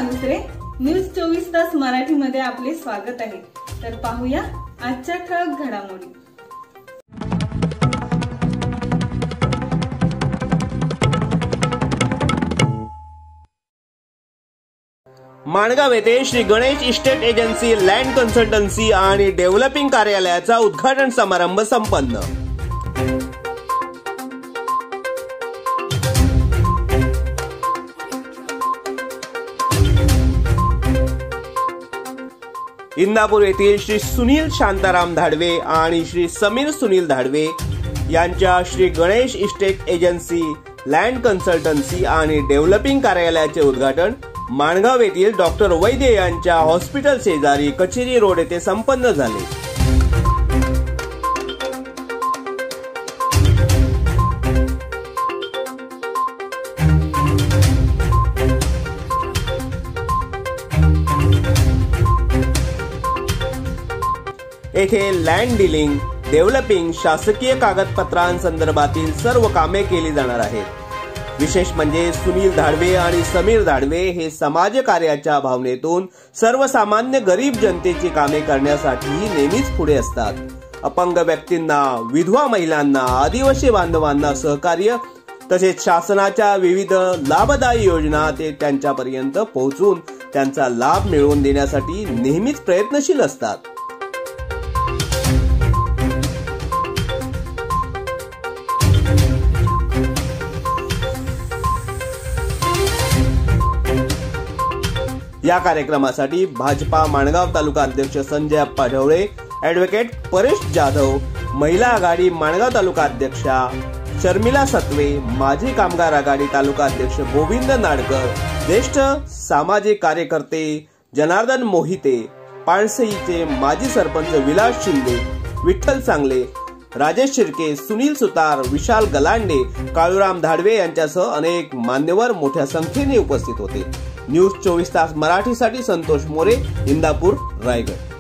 मानुसरे, news 24 तास मराठीमध्ये आपले स्वागत आहे। तर पाहूया आजच्या ठळक घडामोडी। माणगाव येथे Shri Ganesh estate agency land consultancy आणि डेव्हलपिंग कार्यालयाचा उद्घाटन समारंभ संपन्न। इंदापूर येथील श्री सुनील शांताराम धाडवे आणि श्री समीर सुनील धाडवे यांच्या Shri Ganesh estate agency land consultancy आणि डेव्हलपिंग कार्यालयाचे उद्घाटन माणगाव येथील डॉक्टर वैद्य यांच्या हॉस्पिटल शेजारी कचेरी रोड येथे संपन्न झाले। येथे लँड डीलिंग, डेव्हलपिंग, शासकीय कागदपत्रांसंदर्भातील सर्व कामे केली जाणार आहेत। विशेष म्हणजे सुनील धाडवे आणि समीर धाडवे हे समाजकार्याच्या भावनेतून सर्वसामान्य गरीब जनतेची कामे करण्यासाठी नेहमीच पुढे असतात। अपंग व्यक्तींना, विधवा महिलांना, आदिवासी बांधवांना सहकार्य तसेच शासनाच्या विविध लाभदायी योजना ते त्यांच्यापर्यंत पोहोचून त्यांचा लाभ मिळवून देण्यासाठी नेहमीच प्रयत्नशील असतात। या कार्यक्रमासाठी भाजपा माणगाव तालुका अध्यक्ष संजय अप्पा ढवळे, ॲडव्होकेट परेश जाधव, महिला आघाडी माणगाव तालुका अध्यक्षा शर्मिला सत्वे, माजी कामगार आघाडी तालुका अध्यक्ष गोविंद नाडकर, ज्येष्ठ सामाजिक कार्यकर्ते जनार्दन मोहिते, पाणसईचे माजी सरपंच विलास शिंदे, विठ्ठल सांगले, राजेश शिर्के, सुनील सुतार, विशाल गलांडे, काळूराम धाडवे यांच्यासह अनेक मान्यवर मोठ्या संख्येने उपस्थित होते। न्यूज 24 तास मराठीसाठी संतोष मोरे, इंदापूर, रायगड।